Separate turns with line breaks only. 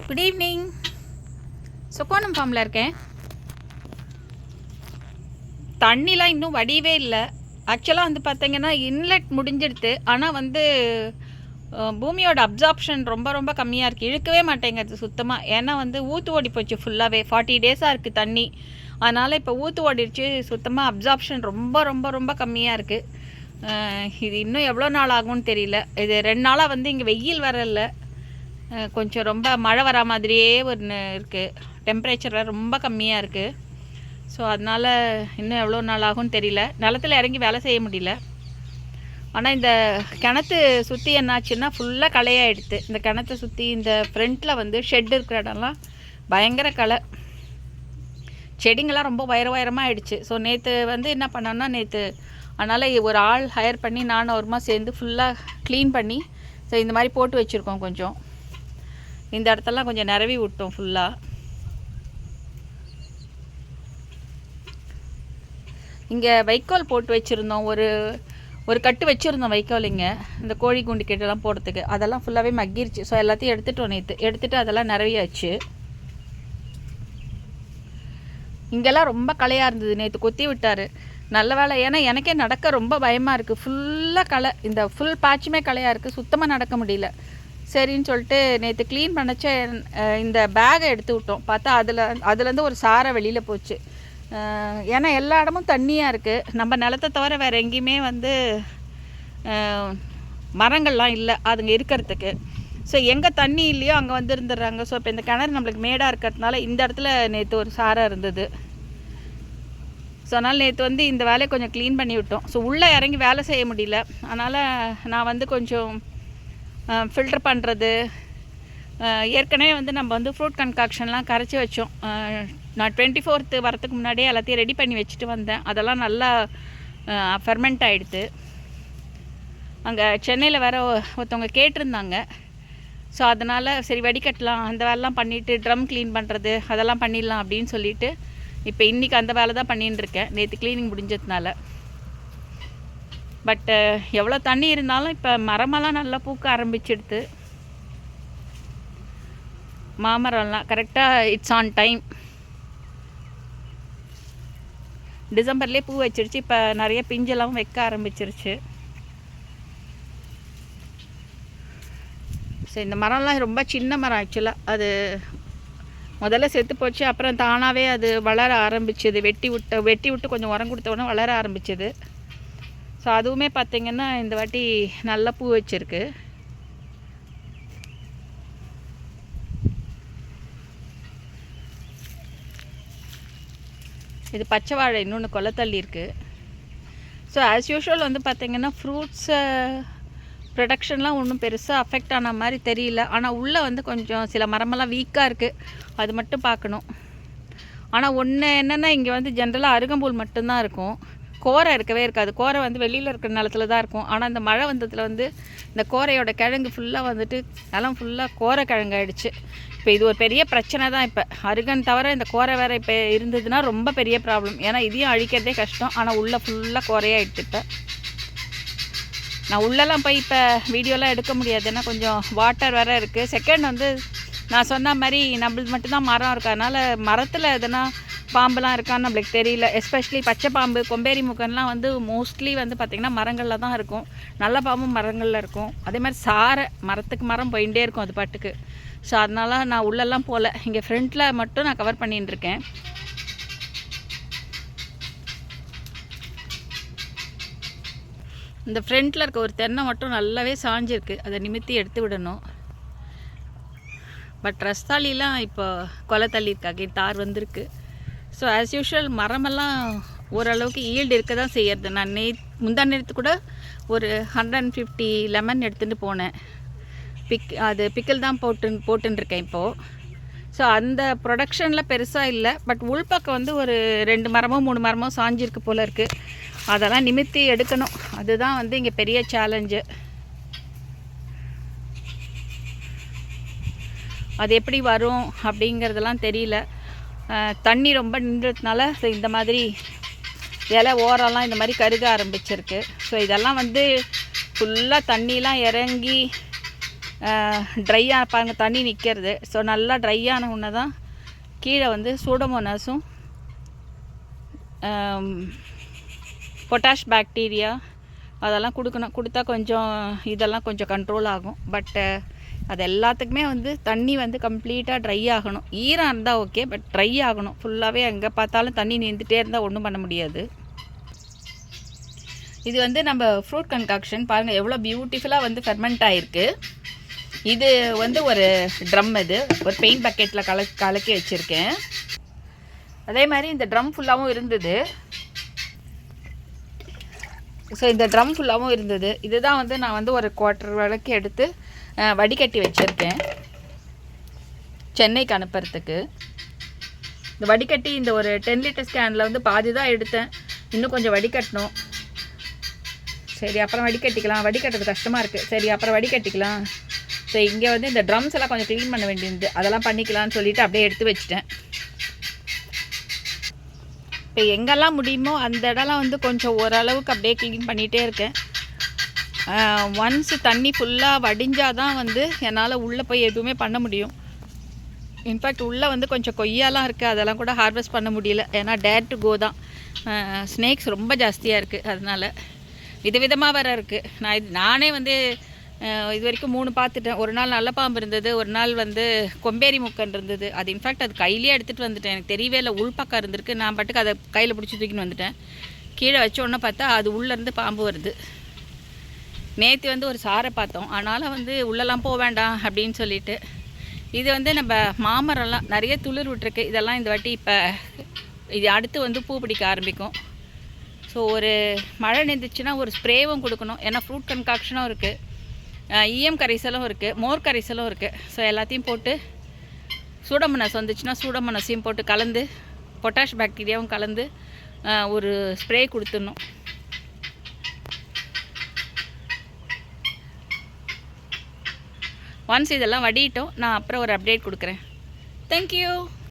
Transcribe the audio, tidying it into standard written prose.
Good evening. சுக்கோணம் ஃபார்மில் இருக்கேன். தண்ணிலாம் இன்னும் வடியவே இல்லை. ஆக்சுவலாக வந்து பார்த்தீங்கன்னா இன்லெட் முடிஞ்சிடுது. ஆனால் வந்து பூமியோட அப்சார்ப்ஷன் ரொம்ப ரொம்ப கம்மியாக இருக்குது. இழுக்கவே மாட்டேங்கிறது சுத்தமாக. ஏன்னா வந்து ஊற்று ஓடி போச்சு ஃபுல்லாகவே. 40 டேஸாக இருக்குது தண்ணி. அதனால் இப்போ ஊற்று ஓடிடுச்சு. சுத்தமாக அப்சார்ப்ஷன் ரொம்ப ரொம்ப ரொம்ப கம்மியாக இருக்குது. இது இன்னும் எவ்வளோ நாள் ஆகும்னு தெரியல. இது 2 நாளாக வந்து இங்கே வெயில் வரல, கொஞ்சம் ரொம்ப மழை வரா மாதிரியே ஒன்று இருக்குது. டெம்பரேச்சர் ரொம்ப கம்மியாக இருக்குது. ஸோ அதனால் இன்னும் எவ்வளோ நாள் ஆகும்னு தெரியல. நிலத்தில் இறங்கி வேலை செய்ய முடியல. ஆனால் இந்த கிணத்து சுற்றி என்னாச்சுன்னா ஃபுல்லாக களையாயிடுது. இந்த கிணத்தை சுற்றி இந்த ஃப்ரண்ட்டில் வந்து ஷெட் இருக்கிற இடம்லாம் பயங்கர களை. செடிங்கள்லாம் ரொம்ப உயரமாக ஆயிடுச்சு. ஸோ நேற்று வந்து என்ன பண்ணோன்னா, அதனால் ஒரு ஆள் ஹையர் பண்ணி நானும் அவருமா சேர்ந்து ஃபுல்லாக க்ளீன் பண்ணி ஸோ இந்த மாதிரி போட்டு வச்சுருக்கோம். கொஞ்சம் இந்த இடத்தெல்லாம் கொஞ்சம் நிரவி விட்டோம் ஃபுல்லாக. இங்கே வைக்கோல் போட்டு வச்சுருந்தோம். ஒரு கட்டு வச்சுருந்தோம் வைக்கோல் இங்கே, இந்த கோழி குண்டு கெட்டெல்லாம் போடுறதுக்கு. அதெல்லாம் ஃபுல்லாகவே மக்கிருச்சு. ஸோ எல்லாத்தையும் எடுத்துட்டோம். எடுத்துகிட்டு அதெல்லாம் நிறவியாச்சு. இங்கெல்லாம் ரொம்ப களையாக இருந்தது. நேற்று கொத்தி விட்டார். நல்ல வேலை. ஏன்னா எனக்கே நடக்க ரொம்ப பயமாக இருக்குது. ஃபுல்லாக களை. இந்த ஃபுல் பேட்சுமே களையாக இருக்குது. சுத்தமாக நடக்க முடியல. சரின்னு சொல்லிட்டு நேற்று க்ளீன் பண்ணச்ச இந்த பேகை எடுத்து விட்டோம். பார்த்தா அதுலேருந்து ஒரு சாரை வெளியில் போச்சு. ஏன்னா எல்லா இடமும் தண்ணியாக இருக்குது. நம்ம நிலத்தை தவிர வேறு எங்கேயுமே வந்து மரங்கள்லாம் இல்லை அதுங்க இருக்கிறதுக்கு. ஸோ எங்கே தண்ணி இல்லையோ அங்கே வந்து இருந்துடுறாங்க. ஸோ இப்போ இந்த கிணறு நம்மளுக்கு மேடாக இருக்கிறதுனால இந்த இடத்துல நேற்று ஒரு சாரை இருந்தது. ஸோ அதனால் நேற்று வந்து இந்த வேலையை கொஞ்சம் க்ளீன் பண்ணி விட்டோம். ஸோ உள்ளே இறங்கி வேலை செய்ய முடியல. அதனால் நான் வந்து கொஞ்சம் ஃபில்டர் பண்ணுறது, ஏற்கனவே வந்து நம்ம வந்து ஃப்ரூட் கன்காக்ஷன்லாம் கரைச்சி வச்சோம். நான் 24th வரத்துக்கு முன்னாடியே எல்லாத்தையும் ரெடி பண்ணி வச்சுட்டு வந்தேன். அதெல்லாம் நல்லா ஃபெர்மெண்ட் ஆகிடுது. அங்கே சென்னையில் வேறு ஒருத்தவங்க கேட்டிருந்தாங்க. ஸோ அதனால் சரி வடிகட்டலாம், அந்த வேலைலாம் பண்ணிவிட்டு ட்ரம் க்ளீன் பண்ணுறது அதெல்லாம் பண்ணிடலாம் அப்படின்னு சொல்லிவிட்டு இப்போ இன்றைக்கி அந்த வேலை தான் பண்ணின்னு இருக்கேன். நேற்று க்ளீனிங் முடிஞ்சதுனால. பட்டு எவ்வளோ தண்ணி இருந்தாலும் இப்போ மரமெல்லாம் நல்லா பூக்க ஆரம்பிச்சிடுது. மாமரம்லாம் கரெக்டாக இட்ஸ் ஆன் டைம். டிசம்பர்லேயே பூ வச்சிருச்சு. இப்போ நிறைய பிஞ்செல்லாம் வைக்க ஆரம்பிச்சிருச்சு. ஸோ இந்த மரம்லாம் ரொம்ப சின்ன மரம். ஆக்சுவலாக அது முதல்ல செத்து போச்சு. அப்புறம் தானாகவே அது வளர ஆரம்பிச்சுது. வெட்டி விட்டு கொஞ்சம் உரம் கொடுத்த உடனே வளர ஆரம்பிச்சுது. ஸோ அதுவுமே பார்த்திங்கன்னா இந்த வாட்டி நல்லா பூ வச்சுருக்கு. இது பச்சை வாழை இன்னொன்று கொலை தள்ளி இருக்குது. ஸோ ஆஸ் யூஷுவல் வந்து பார்த்திங்கன்னா ஃப்ரூட்ஸை ப்ரொடக்ஷன்லாம் ஒன்றும் பெருசாக அஃபெக்ட் ஆன மாதிரி தெரியல. ஆனால் உள்ளே வந்து கொஞ்சம் சில மரமெல்லாம் வீக்காக இருக்குது. அது மட்டும் பார்க்கணும். ஆனால் ஒன்று என்னென்னா, இங்கே வந்து ஜென்ரலாக அருகம்புல் மட்டும்தான் இருக்கும். கோரை இருக்கவே இருக்காது. கோரை வந்து வெளியில் இருக்கிற நிலத்துல தான் இருக்கும். ஆனால் இந்த மழை வந்ததில் வந்து இந்த கோரையோட கிழங்கு ஃபுல்லாக வந்துட்டு நிலம் ஃபுல்லாக கோரை கிழங்கு ஆகிடுச்சு. இப்போ இது ஒரு பெரிய பிரச்சனை தான். இப்போ அருகன் தவிர இந்த கோரை வேறு இப்போ இருந்ததுன்னா ரொம்ப பெரிய ப்ராப்ளம். ஏன்னா இதையும் அழிக்கிறதே கஷ்டம். ஆனால் உள்ளே ஃபுல்லாக கோரையாக இப்போ நான் உள்ளெல்லாம் போய் இப்போ வீடியோலாம் எடுக்க முடியாது. ஏன்னா கொஞ்சம் வாட்டர் வேறு இருக்குது. செகண்ட் வந்து நான் சொன்ன மாதிரி நம்மளுக்கு மட்டும்தான் மரம் இருக்குது. அதனால் மரத்தில் எதுனா பாம்புலாம் இருக்கான்னு நம்மளுக்கு தெரியல. எஸ்பெஷலி பச்சை பாம்பு, கொம்பேரி முக்கன்லாம் வந்து மோஸ்ட்லி வந்து பார்த்திங்கன்னா மரங்களில் தான் இருக்கும். நல்ல பாம்பும் மரங்களில் இருக்கும். அதே மாதிரி சாரை மரத்துக்கு மரம் போயிட்டே இருக்கும் அது பாட்டுக்கு. ஸோ அதனால நான் உள்ளெல்லாம் போகல. இங்கே ஃப்ரண்ட்டில் மட்டும் நான் கவர் பண்ணின்னு இருக்கேன். இந்த ஃப்ரண்ட்டில் இருக்க ஒரு தென்னை மட்டும் நல்லாவே சாஞ்சிருக்கு. அதை நிமித்தி எடுத்து விடணும். பட் ரஸ்தாலிலாம் இப்போ கொலை தள்ளியிருக்காங்க. தார் வந்திருக்கு. ஸோ ஆஸ் யூஷுவல் மரமெல்லாம் ஓரளவுக்கு ஈல்டு இருக்க தான் செய்யறது. நான் முந்தா நேரத்து கூட ஒரு 150 லெமன் எடுத்துகிட்டு போனேன். அது பிக்கிள் தான் போட்டுருக்கேன் இப்போது. ஸோ அந்த ப்ரொடக்ஷனில் பெருசாக இல்லை. பட் உள்பக்கம் வந்து ஒரு 2 மரமோ 3 மரமோ சாஞ்சிருக்கு போல் இருக்குது. அதெல்லாம் நிமித்தி எடுக்கணும். அதுதான் வந்து இங்கே பெரிய சேலஞ்சு. அது எப்படி வரும் அப்படிங்கிறதெல்லாம் தெரியல. தண்ணி ரொம்ப நின்றதுனால இந்த மாதிரி இலை ஓரம்லாம் இந்த மாதிரி கருக ஆரம்பிச்சிருக்கு. ஸோ இதெல்லாம் வந்து ஃபுல்லாக தண்ணிலாம் இறங்கி ட்ரையாக பாருங்க தண்ணி நிற்கிறது. ஸோ நல்லா ட்ரை ஆன உடனே தான் கீழே வந்து சூடோமோனாஸும் பொட்டாஷ் பாக்டீரியா அதெல்லாம் கொடுக்கணும். கொடுத்தா கொஞ்சம் இதெல்லாம் கொஞ்சம் கண்ட்ரோல் ஆகும். பட்டு அது எல்லாத்துக்குமே வந்து தண்ணி வந்து கம்ப்ளீட்டாக ட்ரை ஆகணும். ஈரம் இருந்தால் ஓகே, பட் ட்ரை ஆகணும். ஃபுல்லாகவே எங்கே பார்த்தாலும் தண்ணி நீந்துகிட்டே இருந்தால் ஒன்றும் பண்ண முடியாது. இது வந்து நம்ம ஃப்ரூட் கன்காக்ஷன் பாருங்கள் எவ்வளோ பியூட்டிஃபுல்லாக வந்து ஃபெர்மெண்ட் ஆகிருக்கு. இது வந்து ஒரு ட்ரம், இது ஒரு பெயிண்ட் பக்கெட்டில் கலக்கி வச்சுருக்கேன். அதே மாதிரி இந்த ட்ரம் ஃபுல்லாகவும் இருந்தது. ஸோ இந்த ட்ரம் ஃபுல்லாகவும் இருந்தது. இதுதான் வந்து நான் வந்து ஒரு 1/4 விளக்கு எடுத்து வடிகட்டி வச்சுருக்கேன் சென்னைக்கு அனுப்புறதுக்கு. இந்த வடிகட்டி இந்த ஒரு 10 லிட்டர் கேனில் வந்து பாதி தான் எடுத்தேன். இன்னும் கொஞ்சம் வடிகட்டணும். சரி அப்புறம் வடிகட்டிக்கலாம், வடிகட்டுறது கஷ்டமாக இருக்குது. சரி அப்புறம் வடிகட்டிக்கலாம். ஸோ இங்கே வந்து இந்த ட்ரம்ஸ் எல்லாம் கொஞ்சம் க்ளீன் பண்ண வேண்டியது, அதெல்லாம் பண்ணிக்கலாம்னு சொல்லிவிட்டு அப்படியே எடுத்து வச்சுட்டேன். இப்போ எங்கெல்லாம் முடியுமோ அந்த இடம்லாம் வந்து கொஞ்சம் ஓரளவுக்கு அப்படியே க்ளீன் பண்ணிகிட்டே இருக்கேன். ஒன்ஸ் தண்ணி ஃபுல்லாக வடிஞ்சால் தான் வந்து என்னால் உள்ளே போய் எதுவுமே பண்ண முடியும். இன்ஃபேக்ட் உள்ளே வந்து கொஞ்சம் கொய்யாலாம் இருக்குது, அதெல்லாம் கூட ஹார்வெஸ்ட் பண்ண முடியல. ஏன்னா டேர் டு கோ தான். ஸ்னேக்ஸ் ரொம்ப ஜாஸ்தியாக இருக்குது. அதனால் விதவிதமாக வேறு இருக்குது. நானே வந்து இது வரைக்கும் 3 பார்த்துட்டேன். ஒரு நாள் நல்ல பாம்பு இருந்தது, ஒரு நாள் வந்து கொம்பேரி முக்கன் இருந்தது. அது இன்ஃபேக்ட் அது கையிலே எடுத்துகிட்டு வந்துட்டேன். எனக்கு தெரியவே இல்லை உள்பக்கம் இருந்திருக்கு. நான் பாட்டுக்கு அதை கையில் பிடிச்சி தூக்கின்னு வந்துட்டேன். கீழே வச்ச உடனே பார்த்தா அது உள்ளேருந்து பாம்பு வருது. நேற்று வந்து ஒரு சாரை பார்த்தோம், ஆனாலும் வந்து உள்ளெல்லாம் போக வேண்டாம் அப்படின்னு சொல்லிட்டு. இது வந்து நம்ம மாமரம்லாம் நிறைய துளிர் விட்டுருக்கு. இதெல்லாம் இந்த வாட்டி இப்போ இது அடுத்து வந்து பூ பிடிக்க ஆரம்பிக்கும். ஸோ ஒரு மழை நின்றுச்சுன்னா ஒரு ஸ்ப்ரேவும் கொடுக்கணும். ஏன்னா ஃப்ரூட் கன்காக்ஷனும் இருக்குது, ஈயம் கரைசலும் இருக்குது, மோர் கரைசலும் இருக்குது. ஸோ எல்லாத்தையும் போட்டு சூடோமோனாஸ் வந்துச்சுன்னா சூடோமோனாஸையும் போட்டு கலந்து பொட்டாஷ் பாக்டீரியாவும் கலந்து ஒரு ஸ்ப்ரே கொடுத்துடணும். ஒன்ஸ் இதெல்லாம் வடிட்டோம், நான் அப்புறம் ஒரு அப்டேட் கொடுக்குறேன். தேங்க்யூ.